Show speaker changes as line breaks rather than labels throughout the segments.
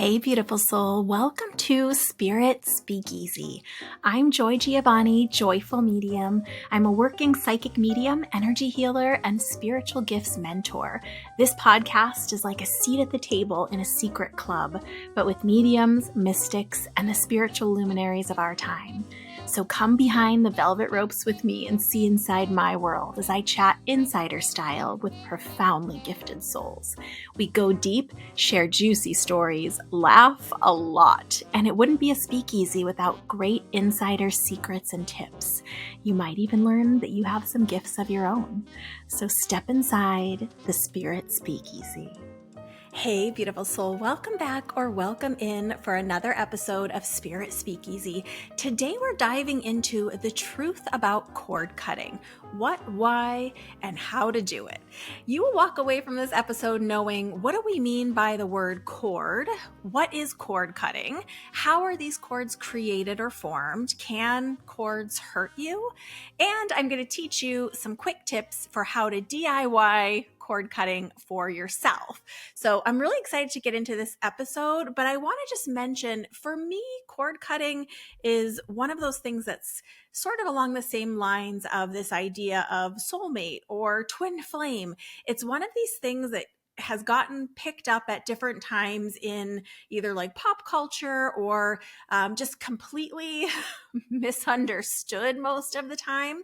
Hey, beautiful soul. Welcome to Spirit Speakeasy. I'm Joy Giovanni, Joyful Medium. I'm a working psychic medium, energy healer, and spiritual gifts mentor. This podcast is like a seat at the table in a secret club, but with mediums, mystics, and the spiritual luminaries of our time. So come behind the velvet ropes with me and see inside my world as I chat insider style with profoundly gifted souls. We go deep, share juicy stories, laugh a lot, and it wouldn't be a speakeasy without great insider secrets and tips. You might even learn that you have some gifts of your own. So step inside the Spirit Speakeasy. Hey, beautiful soul. Welcome back or welcome in for another episode of Spirit Speakeasy. Today we're diving into the truth about cord cutting. What, why, and how to do it. You will walk away from this episode knowing, what do we mean by the word cord? What is cord cutting? How are these cords created or formed? Can cords hurt you? And I'm going to teach you some quick tips for how to DIY cord cutting for yourself. So I'm really excited to get into this episode, but I want to just mention, for me, cord cutting is one of those things that's sort of along the same lines of this idea of soulmate or twin flame. It's one of these things that has gotten picked up at different times in either like pop culture or just completely misunderstood most of the time.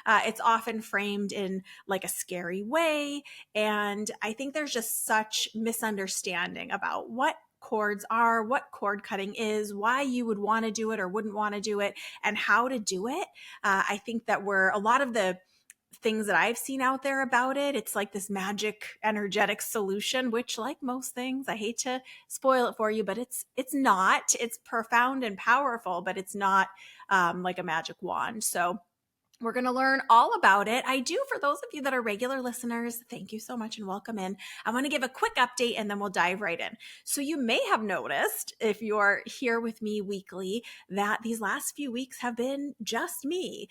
It's often framed in like a scary way. And I think there's just such misunderstanding about what cords are, what cord cutting is, why you would want to do it or wouldn't want to do it, and how to do it. I think that a lot of the things that I've seen out there about it, it's like this magic energetic solution, which, like most things, I hate to spoil it for you, but it's not. It's profound and powerful, but it's not like a magic wand. So we're going to learn all about it. I do, for those of you that are regular listeners, thank you so much and welcome in. I want to give a quick update and then we'll dive right in. So you may have noticed, if you're here with me weekly, that these last few weeks have been just me.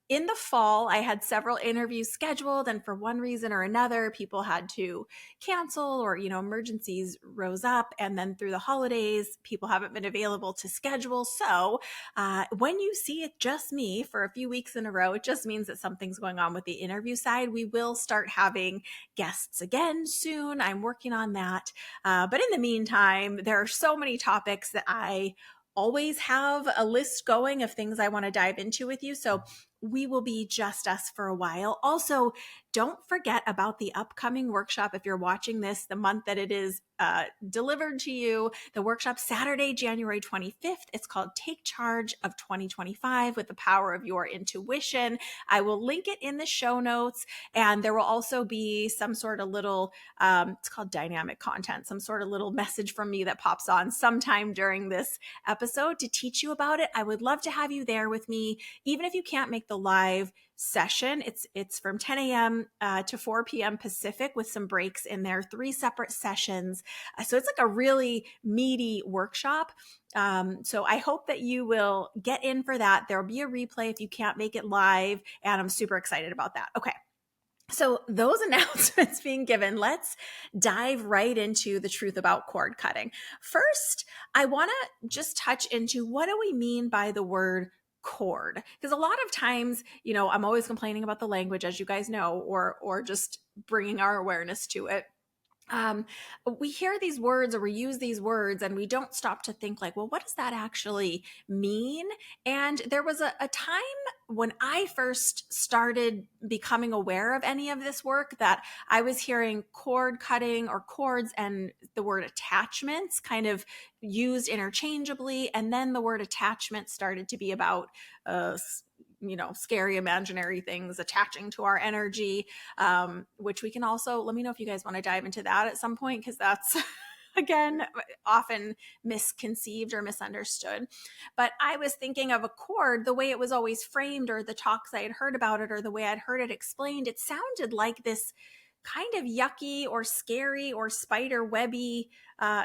In the fall, I had several interviews scheduled, and for one reason or another, people had to cancel or, emergencies rose up. And then through the holidays, people haven't been available to schedule. So when you see it just me for a few weeks in a row, it just means that something's going on with the interview side. We will start having guests again soon. I'm working on that. But in the meantime, there are so many topics that I always have a list going of things I want to dive into with you. So we will be just us for a while. Also, don't forget about the upcoming workshop. If you're watching this the month that it is delivered to you, the workshop Saturday, January 25th. It's called Take Charge of 2025 with the Power of Your Intuition. I will link it in the show notes, and there will also be some sort of little, it's called dynamic content, some sort of little message from me that pops on sometime during this episode to teach you about it. I would love to have you there with me, even if you can't make the live session. It's from 10 a.m. To 4 p.m. Pacific with some breaks in there, 3 separate sessions. So it's like a really meaty workshop. So I hope that you will get in for that. There'll be a replay if you can't make it live, and I'm super excited about that. Okay. So those announcements being given, let's dive right into the truth about cord cutting. First, I want to just touch into, what do we mean by the word cord? Because a lot of times, I'm always complaining about the language, as you guys know, or just bringing our awareness to it. We hear these words or we use these words and we don't stop to think like, well, what does that actually mean? And there was a time when I first started becoming aware of any of this work that I was hearing cord cutting or cords and the word attachments kind of used interchangeably. And then the word attachment started to be about scary imaginary things attaching to our energy, which we can also, let me know if you guys want to dive into that at some point, because that's again often misconceived or misunderstood. But I was thinking of a cord, the way it was always framed, or the talks I had heard about it, or the way I'd heard it explained, it sounded like this kind of yucky or scary or spider webby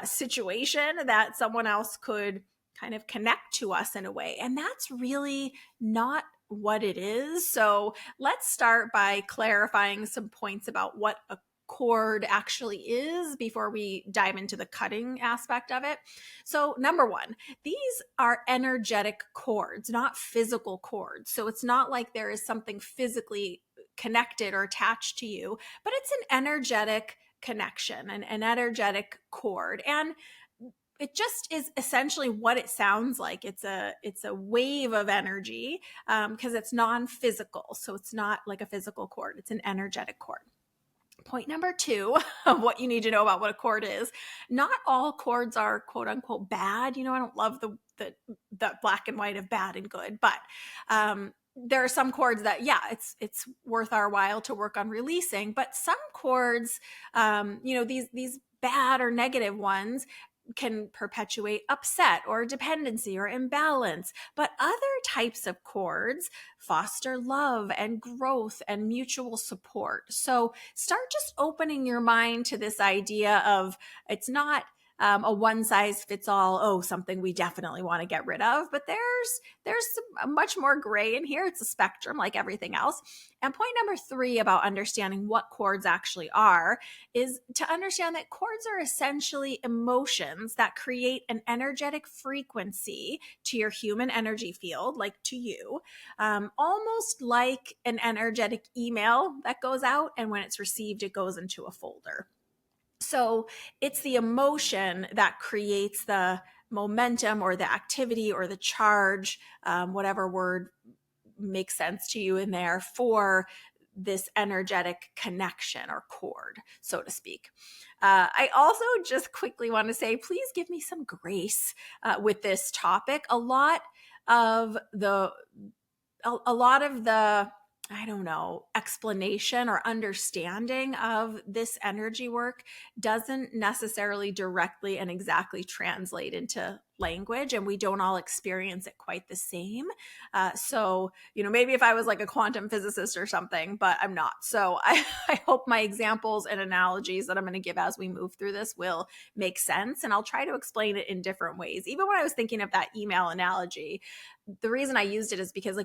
situation that someone else could kind of connect to us in a way. And that's really not what it is. So let's start by clarifying some points about what a cord actually is before we dive into the cutting aspect of it. So number one, these are energetic cords, not physical cords. So it's not like there is something physically connected or attached to you, but it's an energetic connection, an energetic cord. And it just is essentially what it sounds like. It's a wave of energy, because it's non-physical. So it's not like a physical cord. It's an energetic cord. Point number two of what you need to know about what a cord is: not all cords are quote unquote bad. I don't love the black and white of bad and good, but there are some cords that, yeah, it's worth our while to work on releasing. But some cords, these bad or negative ones, can perpetuate upset or dependency or imbalance. But other types of cords foster love and growth and mutual support. So start just opening your mind to this idea of, it's not a one size fits all, something we definitely want to get rid of, but there's much more gray in here. It's a spectrum like everything else. And point number three about understanding what cords actually are is to understand that cords are essentially emotions that create an energetic frequency to your human energy field, like to you, almost like an energetic email that goes out, and when it's received, it goes into a folder. So it's the emotion that creates the momentum or the activity or the charge, whatever word makes sense to you in there, for this energetic connection or cord, so to speak. I also just quickly want to say, please give me some grace with this topic. A lot of the explanation or understanding of this energy work doesn't necessarily directly and exactly translate into language, and we don't all experience it quite the same. So, maybe if I was like a quantum physicist or something, but I'm not. So I hope my examples and analogies that I'm going to give as we move through this will make sense. And I'll try to explain it in different ways. Even when I was thinking of that email analogy, the reason I used it is because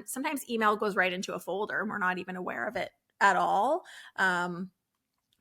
sometimes email goes right into a folder and we're not even aware of it at all.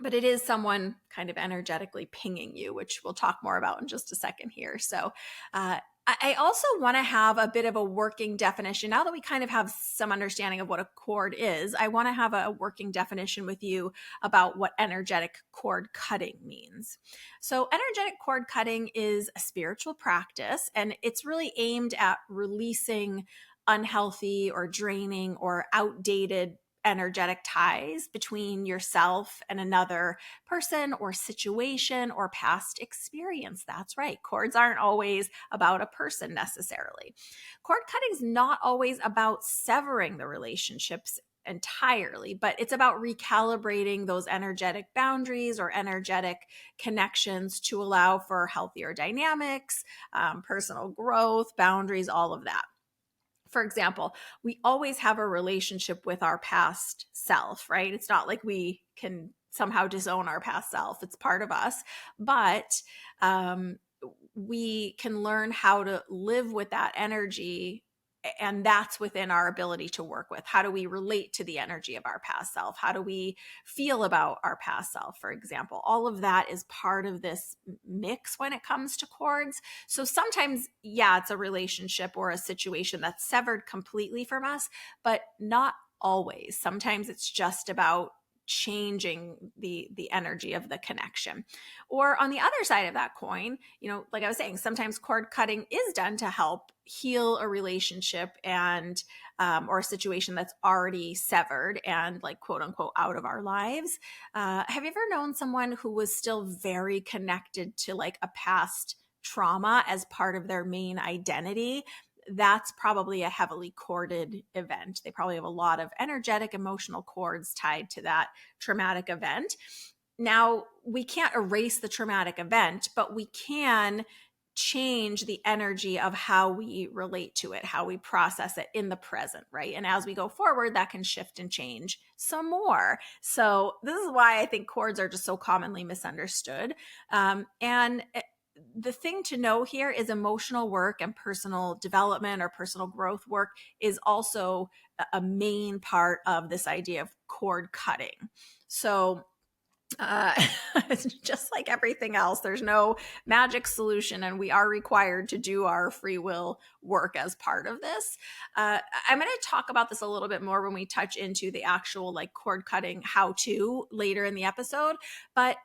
But it is someone kind of energetically pinging you, which we'll talk more about in just a second here. So I also want to have a bit of a working definition. Now that we kind of have some understanding of what a cord is, I want to have a working definition with you about what energetic cord cutting means. So energetic cord cutting is a spiritual practice, and it's really aimed at releasing unhealthy or draining or outdated energetic ties between yourself and another person or situation or past experience. That's right. Cords aren't always about a person necessarily. Cord cutting is not always about severing the relationships entirely, but it's about recalibrating those energetic boundaries or energetic connections to allow for healthier dynamics, personal growth, boundaries, all of that. For example, we always have a relationship with our past self, right? It's not like we can somehow disown our past self. It's part of us, but we can learn how to live with that energy. And that's within our ability to work with. How do we relate to the energy of our past self? How do we feel about our past self, for example? All of that is part of this mix when it comes to cords. So sometimes, yeah, it's a relationship or a situation that's severed completely from us, but not always. Sometimes it's just about changing the energy of the connection. Or on the other side of that coin, like I was saying, sometimes cord cutting is done to help heal a relationship and or a situation that's already severed and like quote unquote out of our lives. Have you ever known someone who was still very connected to like a past trauma as part of their main identity? That's probably a heavily corded event. They probably have a lot of energetic, emotional cords tied to that traumatic event. Now, we can't erase the traumatic event, but we can change the energy of how we relate to it, how we process it in the present, right? And as we go forward, that can shift and change some more. So this is why I think cords are just so commonly misunderstood. And the thing to know here is emotional work and personal development or personal growth work is also a main part of this idea of cord cutting. So Uh, it's just like everything else. There's no magic solution, and we are required to do our free will work as part of this. I'm going to talk about this a little bit more when we touch into the actual like cord cutting how to later in the episode. But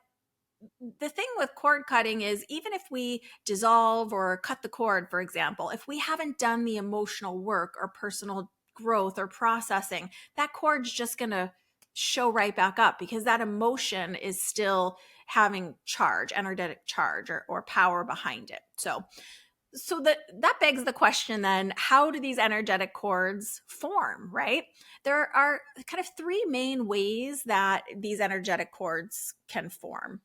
the thing with cord cutting is even if we dissolve or cut the cord, for example, if we haven't done the emotional work or personal growth or processing, that cord's just going to show right back up because that emotion is still having charge, energetic charge or power behind it. So that begs the question then, how do these energetic cords form, right? There are kind of three main ways that these energetic cords can form.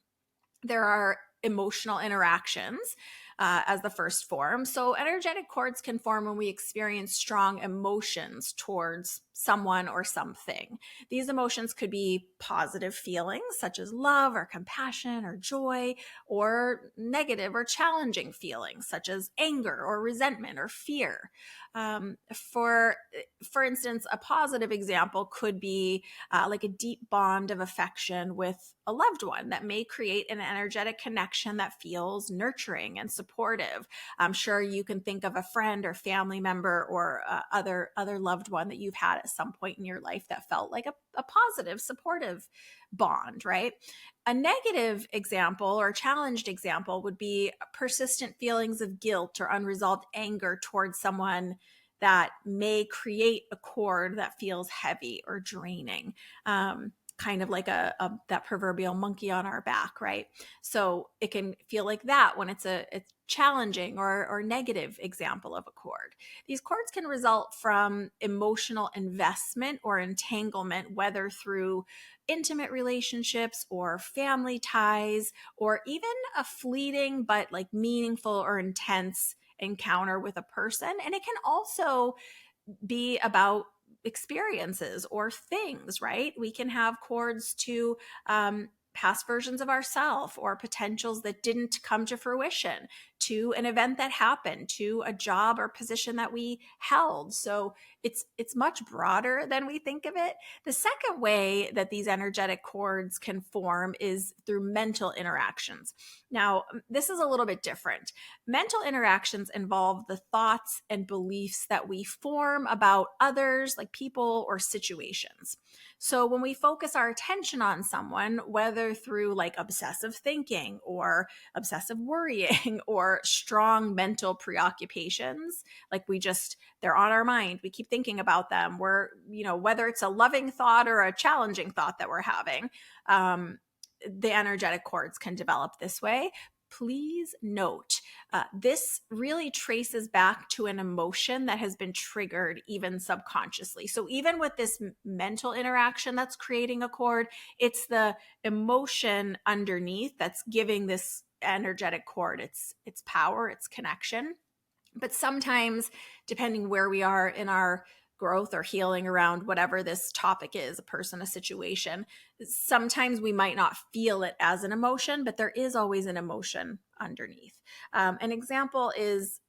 There are emotional interactions as the first form. So, energetic cords can form when we experience strong emotions towards someone or something. These emotions could be positive feelings such as love or compassion or joy, or negative or challenging feelings such as anger or resentment or fear. For instance, a positive example could be like a deep bond of affection with a loved one that may create an energetic connection that feels nurturing and supportive. I'm sure you can think of a friend or family member or other loved one that you've had at some point in your life that felt like a positive, supportive bond, right? A negative example or challenged example would be persistent feelings of guilt or unresolved anger towards someone that may create a cord that feels heavy or draining. Kind of like that proverbial monkey on our back, right? So it can feel like that when it's a challenging or negative example of a cord. These cords can result from emotional investment or entanglement, whether through intimate relationships or family ties, or even a fleeting but like meaningful or intense encounter with a person. And it can also be about experiences or things, right? We can have cords to past versions of ourselves or potentials that didn't come to fruition, to an event that happened, to a job or position that we held. So it's much broader than we think of it. The second way that these energetic cords can form is through mental interactions. Now, this is a little bit different. Mental interactions involve the thoughts and beliefs that we form about others, like people or situations. So when we focus our attention on someone, whether through like obsessive thinking or obsessive worrying or strong mental preoccupations, like they're on our mind, we keep thinking about them, whether it's a loving thought or a challenging thought that we're having, the energetic cords can develop this way. Please note, this really traces back to an emotion that has been triggered even subconsciously. So even with this mental interaction that's creating a cord, it's the emotion underneath that's giving this energetic cord its power, its connection. But sometimes, depending where we are in our growth or healing around whatever this topic is, a person, a situation, sometimes we might not feel it as an emotion, but there is always an emotion underneath. An example is,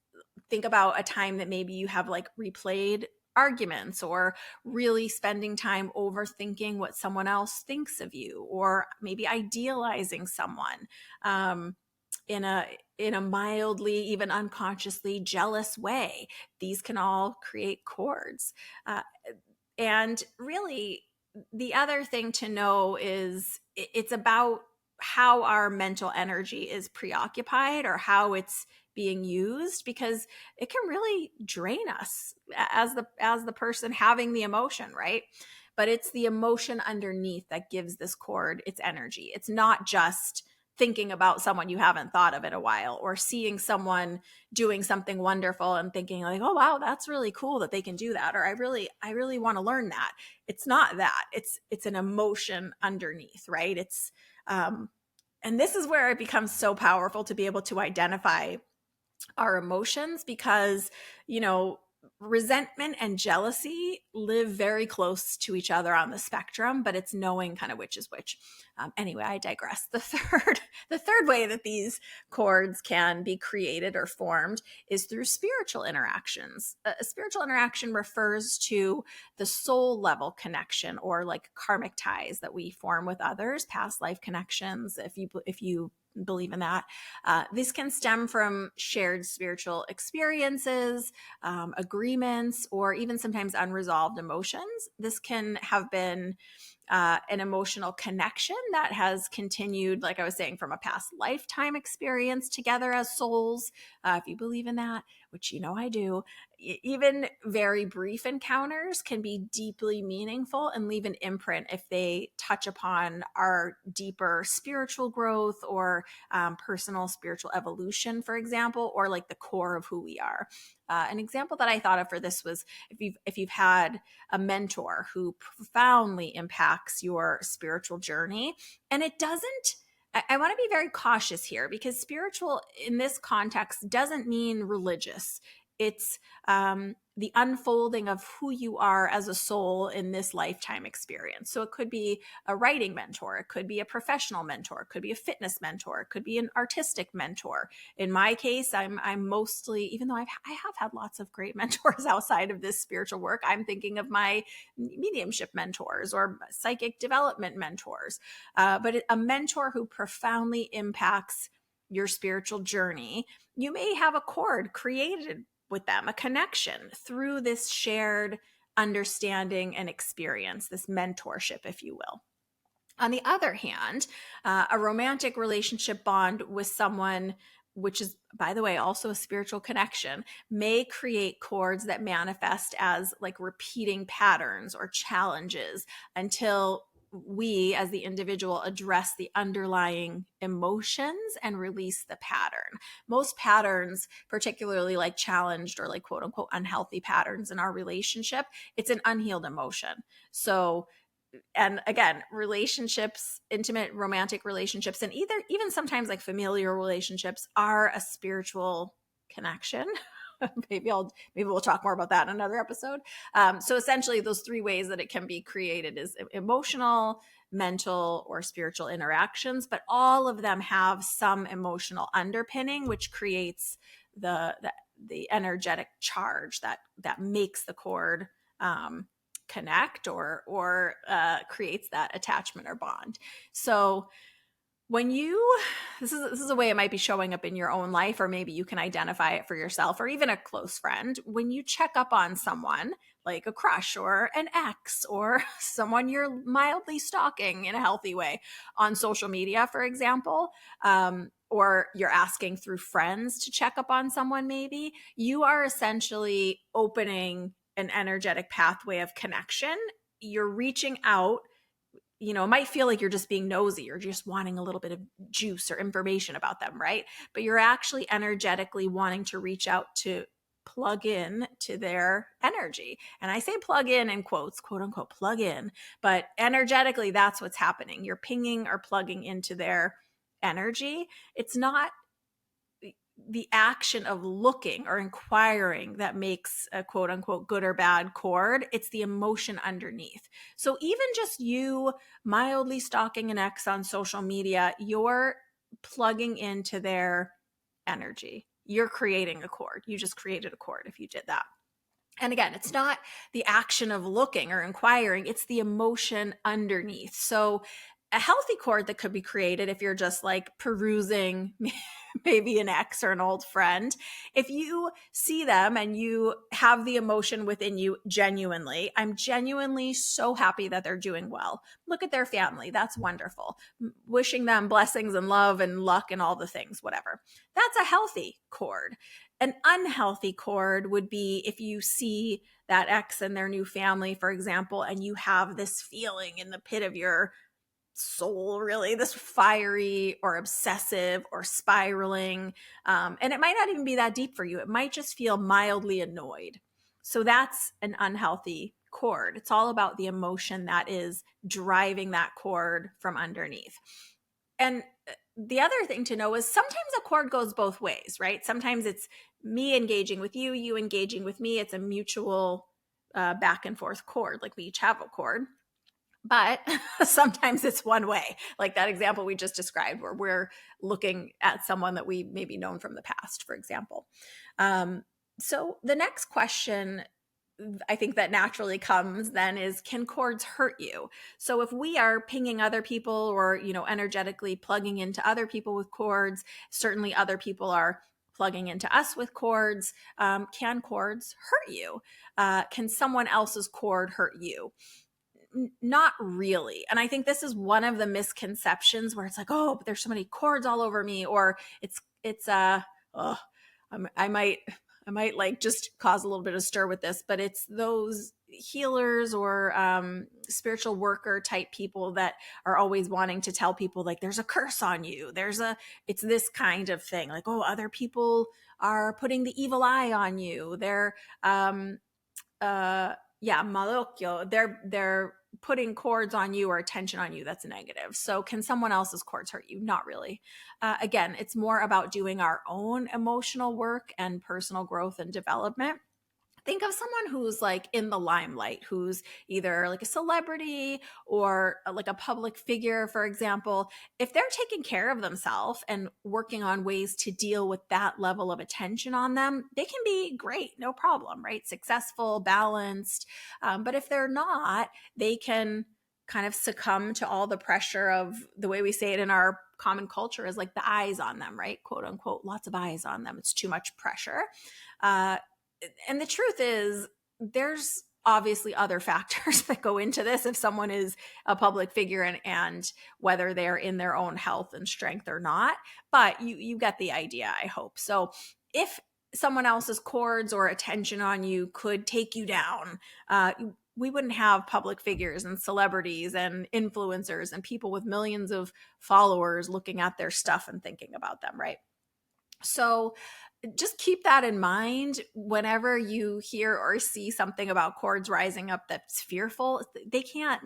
think about a time that maybe you have like replayed arguments or really spending time overthinking what someone else thinks of you, or maybe idealizing someone. In a mildly, even unconsciously jealous way. These can all create cords. And really, the other thing to know is it's about how our mental energy is preoccupied or how it's being used, because it can really drain us as the person having the emotion, right? But it's the emotion underneath that gives this cord its energy. It's not just thinking about someone you haven't thought of in a while, or seeing someone doing something wonderful and thinking like, oh wow, that's really cool that they can do that, or I really want to learn that. It's not that. It's an emotion underneath, right? And this is where it becomes so powerful to be able to identify our emotions, because resentment and jealousy live very close to each other on the spectrum, but it's knowing kind of which is which. Anyway, I digress. The third way that these cords can be created or formed is through spiritual interactions. A spiritual interaction refers to the soul level connection, or like karmic ties that we form with others, past life connections, if you believe in that. This can stem from shared spiritual experiences, agreements, or even sometimes unresolved emotions. This can have been an emotional connection that has continued, like I was saying, from a past lifetime experience together as souls. If you believe in that, which you know I do, even very brief encounters can be deeply meaningful and leave an imprint if they touch upon our deeper spiritual growth or personal spiritual evolution, for example, or like the core of who we are. An example that I thought of for this was if you've had a mentor who profoundly impacts your spiritual journey, and it doesn't. I want to be very cautious here, because spiritual in this context doesn't mean religious. It's the unfolding of who you are as a soul in this lifetime experience. So it could be a writing mentor, it could be a professional mentor, it could be a fitness mentor, it could be an artistic mentor. In my case, I'm mostly, even though I have had lots of great mentors outside of this spiritual work, I'm thinking of my mediumship mentors or psychic development mentors. But a mentor who profoundly impacts your spiritual journey, you may have a cord created with them, a connection through this shared understanding and experience, this mentorship, if you will. On the other hand, a romantic relationship bond with someone, which is, by the way, also a spiritual connection, may create cords that manifest as like repeating patterns or challenges until we as the individual address the underlying emotions and release the pattern. Most patterns, particularly like challenged or like quote unquote unhealthy patterns in our relationship, it's an unhealed emotion. So, and again, relationships, intimate romantic relationships, and even sometimes like familiar relationships are a spiritual connection. maybe we'll talk more about that in another episode. So essentially those three ways that it can be created is emotional, mental, or spiritual interactions, but all of them have some emotional underpinning, which creates the energetic charge that makes the cord connect or creates that attachment or bond. So when this is a way it might be showing up in your own life, or maybe you can identify it for yourself, or even a close friend. When you check up on someone like a crush or an ex or someone you're mildly stalking in a healthy way on social media, for example, or you're asking through friends to check up on someone, maybe you are essentially opening an energetic pathway of connection. You're reaching out. It might feel like you're just being nosy or just wanting a little bit of juice or information about them, right? But you're actually energetically wanting to reach out to plug in to their energy. And I say plug in quotes, quote unquote, plug in, but energetically, that's what's happening. You're pinging or plugging into their energy. It's not the action of looking or inquiring that makes a quote unquote good or bad cord. It's the emotion underneath. So even just you mildly stalking an ex on social media, you're plugging into their energy. You're creating a cord. You just created a cord if you did that. And again, it's not the action of looking or inquiring, it's the emotion underneath. So a healthy cord that could be created if you're just like perusing maybe an ex or an old friend, if you see them and you have the emotion within you genuinely, I'm genuinely so happy that they're doing well. Look at their family. That's wonderful. Wishing them blessings and love and luck and all the things, whatever. That's a healthy cord. An unhealthy cord would be if you see that ex and their new family, for example, and you have this feeling in the pit of your soul, really, this fiery or obsessive or spiraling. And it might not even be that deep for you. It might just feel mildly annoyed. So that's an unhealthy cord. It's all about the emotion that is driving that cord from underneath. And the other thing to know is sometimes a cord goes both ways, right? Sometimes it's me engaging with you, you engaging with me. It's a mutual back and forth cord, like we each have a cord. But sometimes it's one way, like that example we just described, where we're looking at someone that we maybe known from the past, for example. So the next question I think that naturally comes then is, can cords hurt you? So if we are pinging other people or, energetically plugging into other people with cords, certainly other people are plugging into us with cords. Can cords hurt you? Can someone else's cord hurt you? Not really. And I think this is one of the misconceptions where it's like, oh, but there's so many cords all over me, or oh, I might like just cause a little bit of stir with this, but it's those healers or spiritual worker type people that are always wanting to tell people like there's a curse on you. It's this kind of thing, like, oh, other people are putting the evil eye on you. They're malocchio. They're putting cords on you or attention on you that's negative. So can someone else's cords hurt you? Not really. Again, it's more about doing our own emotional work and personal growth and development. Think of someone who's like in the limelight, who's either like a celebrity or like a public figure, for example. If they're taking care of themselves and working on ways to deal with that level of attention on them, they can be great, no problem, right? Successful, balanced. But if they're not, they can kind of succumb to all the pressure of, the way we say it in our common culture is like the eyes on them, right? Quote unquote, lots of eyes on them. It's too much pressure. And the truth is, there's obviously other factors that go into this if someone is a public figure and whether they're in their own health and strength or not. But you get the idea, I hope. So if someone else's cords or attention on you could take you down, we wouldn't have public figures and celebrities and influencers and people with millions of followers looking at their stuff and thinking about them, right? So just keep that in mind whenever you hear or see something about cords rising up that's fearful.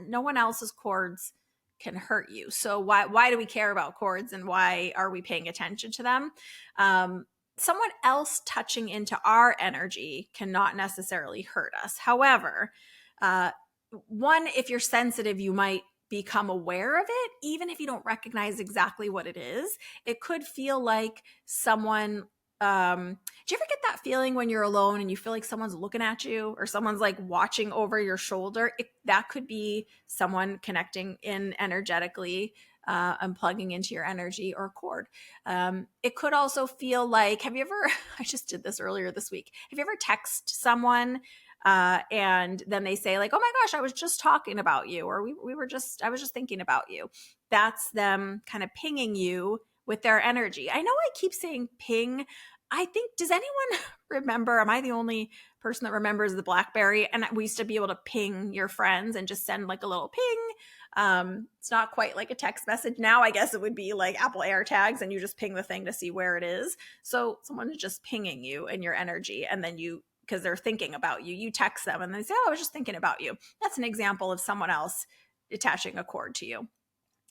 No one else's cords can hurt you. So why do we care about cords, and why are we paying attention to them? Someone else touching into our energy cannot necessarily hurt us. However, one, if you're sensitive, you might become aware of it, even if you don't recognize exactly what it is. It could feel like someone, do you ever get that feeling when you're alone and you feel like someone's looking at you or someone's like watching over your shoulder? That could be someone connecting in energetically and plugging into your energy or cord. It could also feel like, I just did this earlier this week. Have you ever texted someone and then they say like, oh my gosh, I was just talking about you, or I was just thinking about you. That's them kind of pinging you with their energy. I know I keep saying ping. I think, does anyone remember, am I the only person that remembers the BlackBerry? And we used to be able to ping your friends and just send like a little ping. It's not quite like a text message. Now I guess it would be like Apple AirTags and you just ping the thing to see where it is. So someone is just pinging you and your energy, and then because they're thinking about you, you text them and they say, oh, I was just thinking about you. That's an example of someone else attaching a cord to you.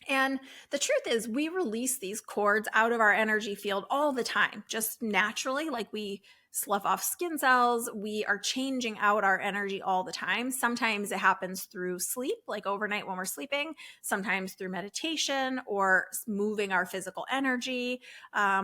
And the truth is, we release these cords out of our energy field all the time, just naturally, like we slough off skin cells. We are changing out our energy all the time. Sometimes it happens through sleep, like overnight when we're sleeping, sometimes through meditation or moving our physical energy,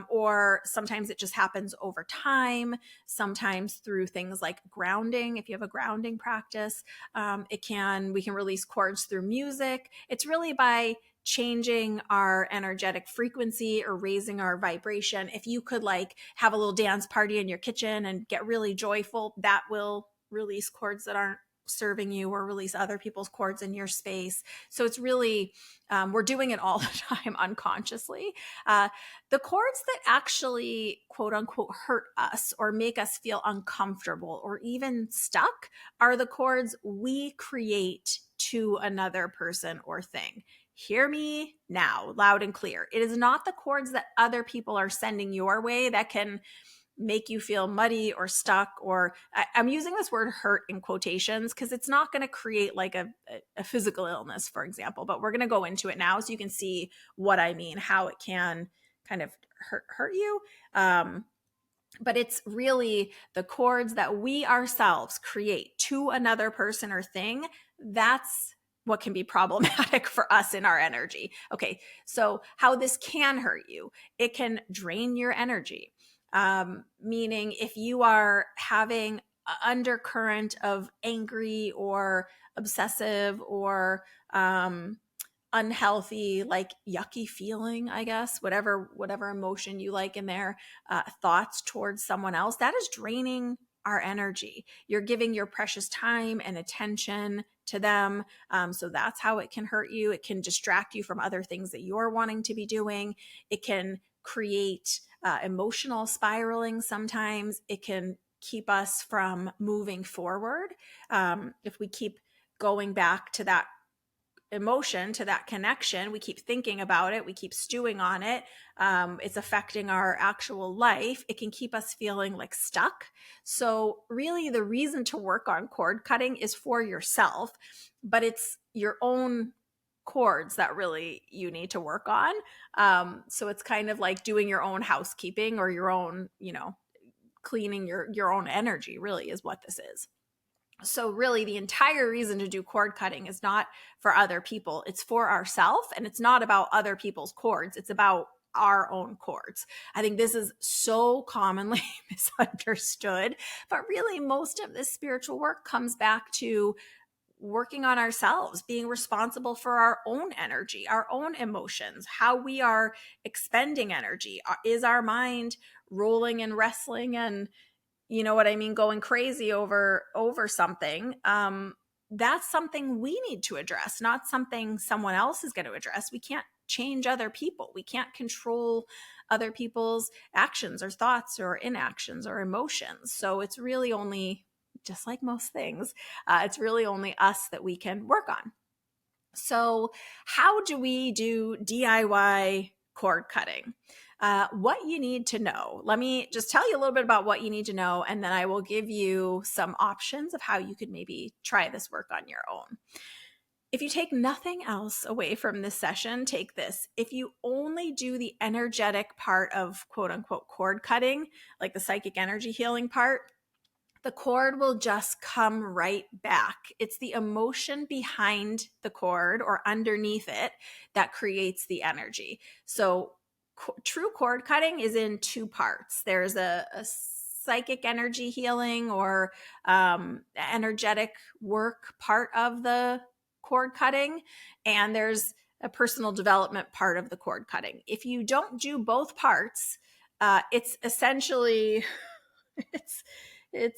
or sometimes it just happens over time, sometimes through things like grounding. If you have a grounding practice, we can release cords through music. It's really by changing our energetic frequency or raising our vibration. If you could like have a little dance party in your kitchen and get really joyful, that will release cords that aren't serving you or release other people's cords in your space. So it's really, we're doing it all the time unconsciously. The cords that actually quote unquote hurt us or make us feel uncomfortable or even stuck are the cords we create to another person or thing. Hear me now, loud and clear. It is not the cords that other people are sending your way that can make you feel muddy or stuck, or I'm using this word hurt in quotations because it's not going to create like a physical illness, for example, but we're going to go into it now so you can see what I mean, how it can kind of hurt you. But it's really the cords that we ourselves create to another person or thing. That's what can be problematic for us in our energy. Okay, so how this can hurt you, it can drain your energy. Meaning if you are having an undercurrent of angry or obsessive or unhealthy, like yucky feeling, I guess, whatever emotion you like in there, thoughts towards someone else, that is draining our energy. You're giving your precious time and attention to them. So that's how it can hurt you. It can distract you from other things that you're wanting to be doing. It can create emotional spiraling sometimes. It can keep us from moving forward. If we keep going back to that emotion, to that connection, we keep thinking about it, we keep stewing on it, it's affecting our actual life, it can keep us feeling like stuck. So really the reason to work on cord cutting is for yourself, but it's your own cords that really you need to work on. So it's kind of like doing your own housekeeping or your own, cleaning your own energy, really is what this is. So really the entire reason to do cord cutting is not for other people. It's for ourselves, and it's not about other people's cords. It's about our own cords. I think this is so commonly misunderstood, but really most of this spiritual work comes back to working on ourselves, being responsible for our own energy, our own emotions, how we are expending energy. Is our mind rolling and wrestling and going crazy over something? That's something we need to address, not something someone else is going to address. We can't change other people. We can't control other people's actions or thoughts or inactions or emotions. So it's really only, just like most things, it's really only us that we can work on. So how do we do DIY cord cutting? What you need to know. Let me just tell you a little bit about what you need to know, and then I will give you some options of how you could maybe try this work on your own. If you take nothing else away from this session, take this. If you only do the energetic part of quote unquote cord cutting, like the psychic energy healing part, the cord will just come right back. It's the emotion behind the cord or underneath it that creates the energy. So true cord cutting is in two parts. There's a psychic energy healing or energetic work part of the cord cutting, and there's a personal development part of the cord cutting. If you don't do both parts, it's essentially it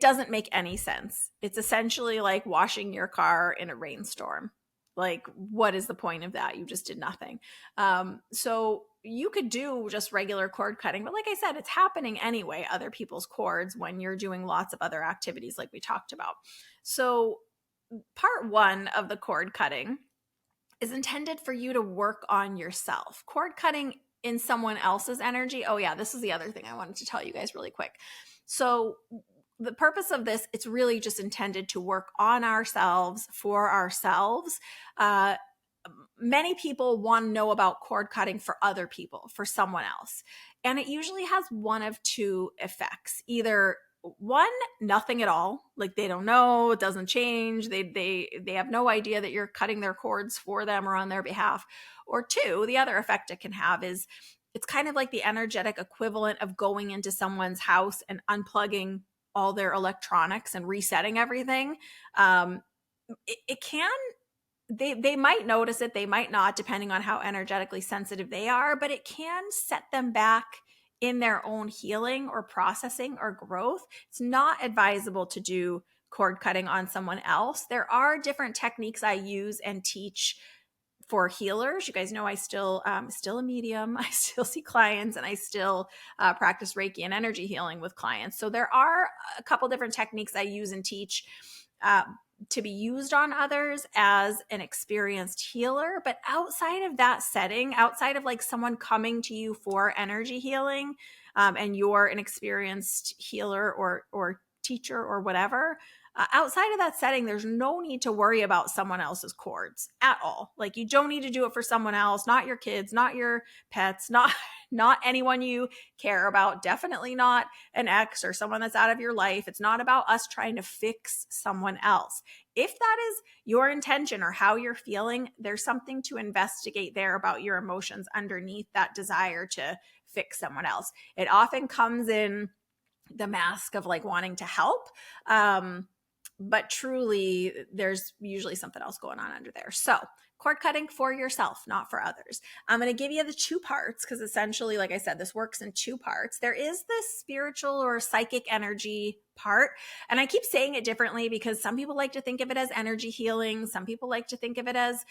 doesn't make any sense. It's essentially like washing your car in a rainstorm. Like, what is the point of that? You just did nothing. So you could do just regular cord cutting, but like I said, it's happening anyway, other people's cords, when you're doing lots of other activities like we talked about. So part one of the cord cutting is intended for you to work on yourself. Cord cutting in someone else's energy. Oh yeah, this is the other thing I wanted to tell you guys really quick. So the purpose of this, it's really just intended to work on ourselves, for ourselves. Many people want to know about cord cutting for other people, for someone else. And it usually has one of two effects. Either one, nothing at all. Like they don't know, it doesn't change. They have no idea that you're cutting their cords for them or on their behalf. Or two, the other effect it can have is it's kind of like the energetic equivalent of going into someone's house and unplugging all their electronics and resetting everything. It can, they might notice it, they might not, depending on how energetically sensitive they are, but it can set them back in their own healing or processing or growth. It's not advisable to do cord cutting on someone else. There are different techniques I use and teach for healers. You guys know I still a medium. I still see clients, and I still practice Reiki and energy healing with clients. So there are a couple different techniques I use and teach. to be used on others as an experienced healer. But outside of that setting, outside of like someone coming to you for energy healing, and you're an experienced healer or teacher or whatever, outside of that setting, there's no need to worry about someone else's cords at all. Like, you don't need to do it for someone else, not your kids, not your pets, not anyone you care about, definitely not an ex or someone that's out of your life. It's not about us trying to fix someone else. If that is your intention or how you're feeling, there's something to investigate there about your emotions underneath that desire to fix someone else. It often comes in the mask of like wanting to help. But truly, there's usually something else going on under there. So, cord cutting for yourself, not for others. I'm going to give you the two parts because essentially, like I said, this works in two parts. There is the spiritual or psychic energy part. And I keep saying it differently because some people like to think of it as energy healing. Some people like to think of it as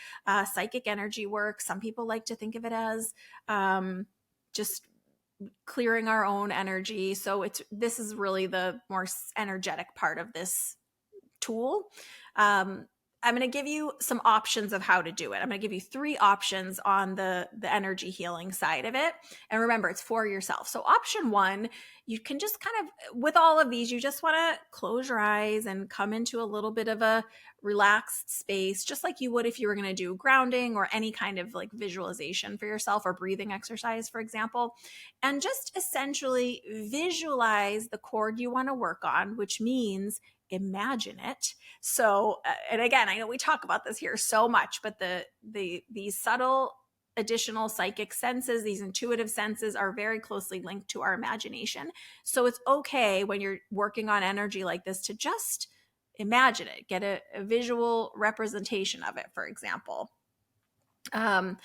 psychic energy work. Some people like to think of it as just clearing our own energy. So this is really the more energetic part of this tool. I'm going to give you some options of how to do it. I'm going to give you 3 options on the energy healing side of it. And remember, it's for yourself. So option 1, you can just kind of, with all of these, you just want to close your eyes and come into a little bit of a relaxed space, just like you would if you were going to do grounding or any kind of like visualization for yourself or breathing exercise, for example. And just essentially visualize the cord you want to work on, which means imagine it. So, and again, I know we talk about this here so much, but these subtle additional psychic senses, these intuitive senses are very closely linked to our imagination. So it's okay when you're working on energy like this to just imagine it, get a visual representation of it, for example. And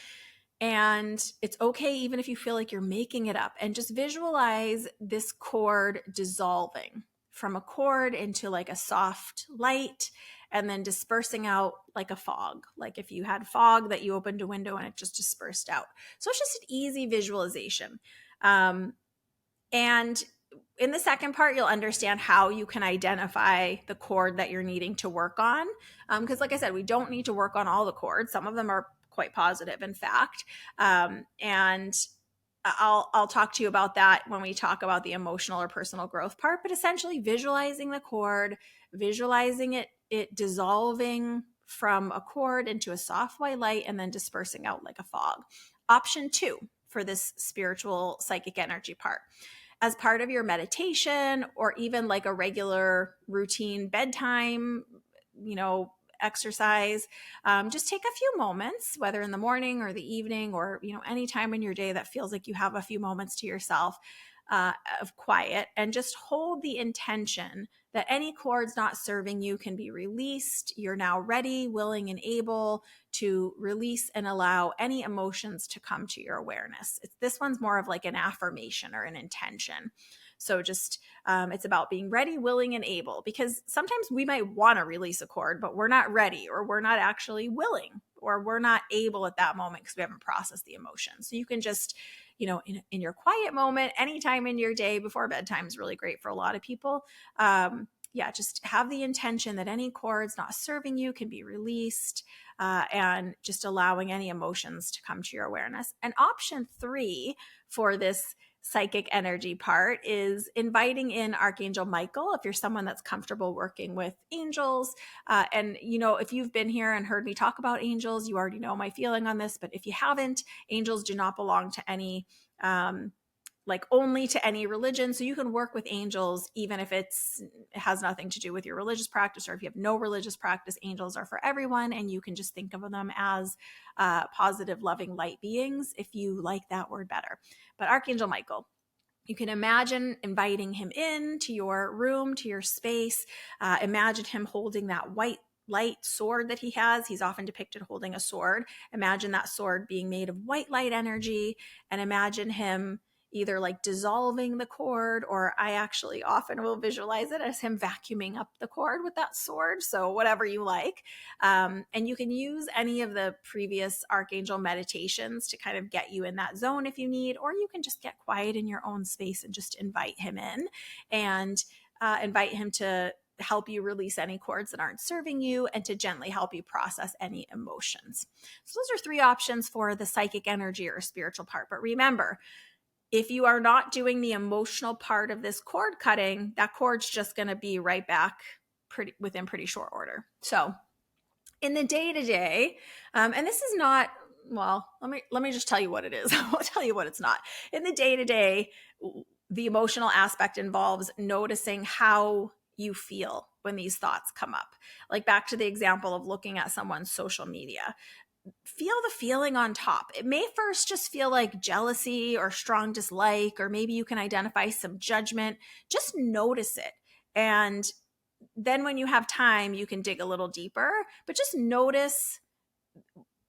it's okay even if you feel like you're making it up, and just visualize this cord dissolving from a cord into like a soft light and then dispersing out like a fog. Like if you had fog that you opened a window and it just dispersed out. So it's just an easy visualization. And in the second part, you'll understand how you can identify the cord that you're needing to work on. Because like I said, we don't need to work on all the cords. Some of them are quite positive, in fact. And I'll talk to you about that when we talk about the emotional or personal growth part, but essentially visualizing the cord, visualizing it dissolving from a cord into a soft white light and then dispersing out like a fog. Option 2 for this spiritual psychic energy part. As part of your meditation or even like a regular routine bedtime, exercise, just take a few moments, whether in the morning or the evening or, any time in your day that feels like you have a few moments to yourself of quiet, and just hold the intention that any cords not serving you can be released. You're now ready, willing, and able to release and allow any emotions to come to your awareness. This one's more of like an affirmation or an intention. So just, it's about being ready, willing, and able, because sometimes we might want to release a cord, but we're not ready, or we're not actually willing, or we're not able at that moment because we haven't processed the emotion. So you can just, in your quiet moment, anytime in your day before bedtime is really great for a lot of people. Just have the intention that any cords not serving you can be released, and just allowing any emotions to come to your awareness. And option 3 for this psychic energy part is inviting in Archangel Michael. If you're someone that's comfortable working with angels, and if you've been here and heard me talk about angels, you already know my feeling on this. But if you haven't, angels do not belong to any only to any religion. So you can work with angels even if it has nothing to do with your religious practice, or if you have no religious practice, angels are for everyone. And you can just think of them as positive, loving light beings if you like that word better. But Archangel Michael, you can imagine inviting him in to your room, to your space. Imagine him holding that white light sword that he has. He's often depicted holding a sword. Imagine that sword being made of white light energy, and imagine him either like dissolving the cord, or I actually often will visualize it as him vacuuming up the cord with that sword. So whatever you like. And you can use any of the previous Archangel meditations to kind of get you in that zone if you need, or you can just get quiet in your own space and just invite him in and invite him to help you release any cords that aren't serving you and to gently help you process any emotions. So those are 3 options for the psychic energy or spiritual part. But remember, if you are not doing the emotional part of this cord cutting, that cord's just going to be right back within pretty short order. So in the day-to-day, and this is not, well, let me just tell you what it is. I'll tell you what it's not. In the day-to-day, the emotional aspect involves noticing how you feel when these thoughts come up. Like back to the example of looking at someone's social media. Feel the feeling on top. It may first just feel like jealousy or strong dislike, or maybe you can identify some judgment. Just notice it. And then when you have time, you can dig a little deeper, but just notice,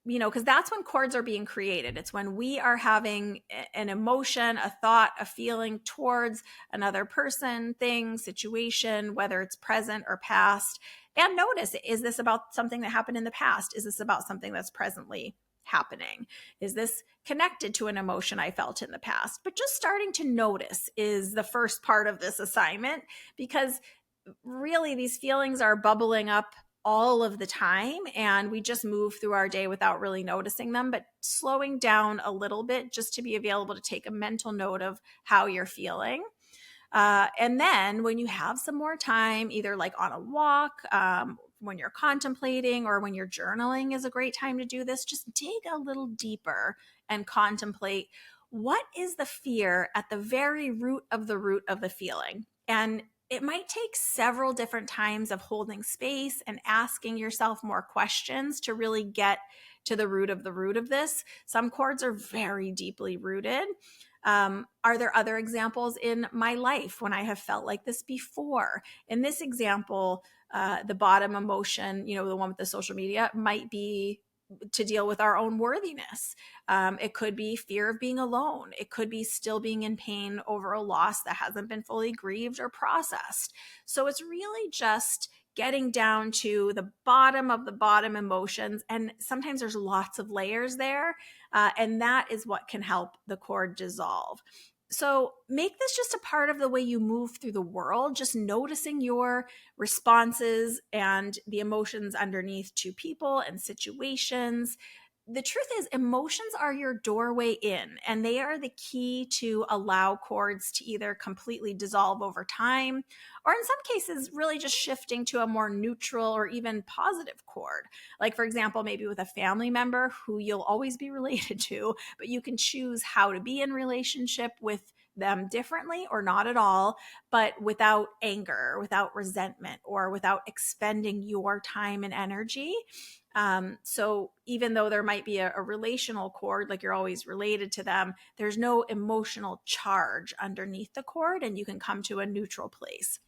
because that's when cords are being created. It's when we are having an emotion, a thought, a feeling towards another person, thing, situation, whether it's present or past. And notice, is this about something that happened in the past? Is this about something that's presently happening? Is this connected to an emotion I felt in the past? But just starting to notice is the first part of this assignment, because really these feelings are bubbling up all of the time, and we just move through our day without really noticing them. But slowing down a little bit just to be available to take a mental note of how you're feeling. And then when you have some more time, either like on a walk, when you're contemplating, or when you're journaling is a great time to do this, just dig a little deeper and contemplate, what is the fear at the very root of the feeling? And it might take several different times of holding space and asking yourself more questions to really get to the root of this. Some cords are very deeply rooted. Are there other examples in my life when I have felt like this before? In this example, the bottom emotion, the one with the social media, might be to deal with our own worthiness. It could be fear of being alone. It could be still being in pain over a loss that hasn't been fully grieved or processed. So it's really just getting down to the bottom of the bottom emotions. And sometimes there's lots of layers there. And that is what can help the cord dissolve. So make this just a part of the way you move through the world, just noticing your responses and the emotions underneath to people and situations. The truth is, emotions are your doorway in, and they are the key to allow cords to either completely dissolve over time, or in some cases, really just shifting to a more neutral or even positive cord. Like, for example, maybe with a family member who you'll always be related to, but you can choose how to be in relationship with them differently or not at all, but without anger, without resentment, or without expending your time and energy. So even though there might be a relational cord, like you're always related to them, there's no emotional charge underneath the cord, and you can come to a neutral place.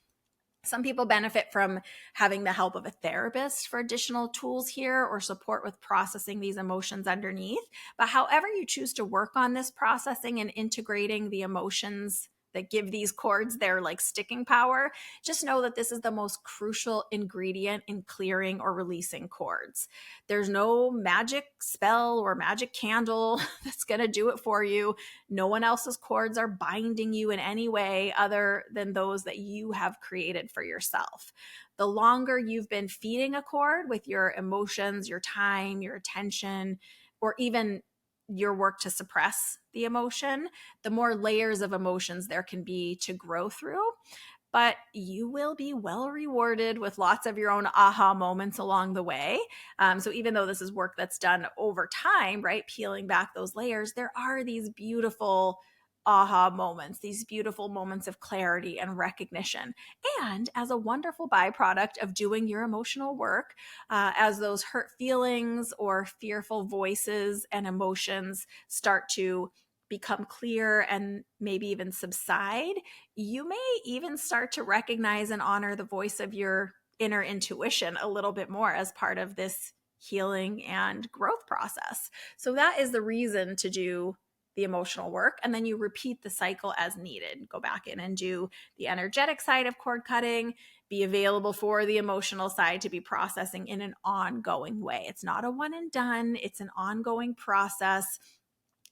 Some people benefit from having the help of a therapist for additional tools here, or support with processing these emotions underneath. But however you choose to work on this processing and integrating the emotions that give these cords their like sticking power, just know that this is the most crucial ingredient in clearing or releasing cords. There's no magic spell or magic candle that's going to do it for you. No one else's cords are binding you in any way other than those that you have created for yourself. The longer you've been feeding a cord with your emotions, your time, your attention, or even your work to suppress the emotion, the more layers of emotions there can be to grow through. But you will be well rewarded with lots of your own aha moments along the way. So even though this is work that's done over time, right, peeling back those layers, there are these beautiful aha moments, these beautiful moments of clarity and recognition. And as a wonderful byproduct of doing your emotional work, as those hurt feelings or fearful voices and emotions start to become clear and maybe even subside, you may even start to recognize and honor the voice of your inner intuition a little bit more as part of this healing and growth process. So that is the reason to do the emotional work. And then you repeat the cycle as needed. Go back in and do the energetic side of cord cutting, be available for the emotional side to be processing in an ongoing way. It's not a one and done. It's an ongoing process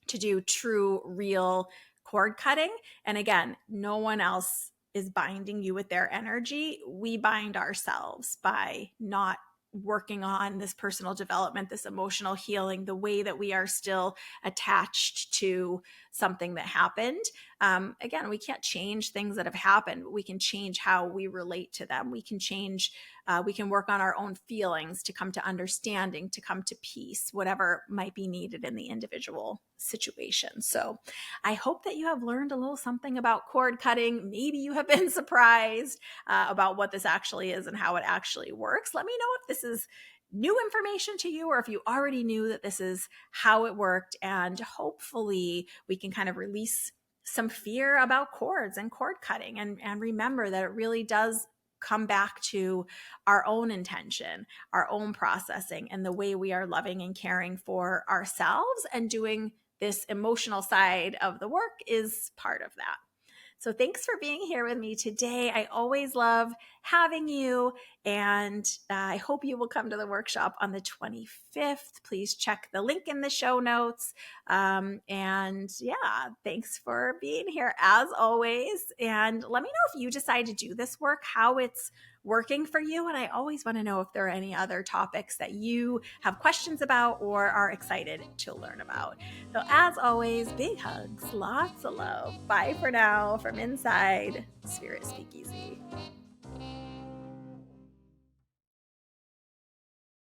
to do true, real cord cutting. And again, no one else is binding you with their energy, we bind ourselves by not working on this personal development, this emotional healing, the way that we are still attached to something that happened. Again, we can't change things that have happened, but we can change how we relate to them. We can work on our own feelings to come to understanding, to come to peace, whatever might be needed in the individual situation. So I hope that you have learned a little something about cord cutting. Maybe you have been surprised about what this actually is and how it actually works. Let me know if this is new information to you or if you already knew that this is how it worked. And hopefully we can kind of release some fear about cords and cord cutting and remember that it really does come back to our own intention, our own processing, and the way we are loving and caring for ourselves, and doing this emotional side of the work is part of that. So thanks for being here with me today. I always love having you, and I hope you will come to the workshop on the 25th. Please check the link in the show notes. And yeah, thanks for being here as always. And let me know if you decide to do this work, how it's working for you. And I always want to know if there are any other topics that you have questions about or are excited to learn about. So as always, big hugs, lots of love. Bye for now from inside Spirit Speakeasy.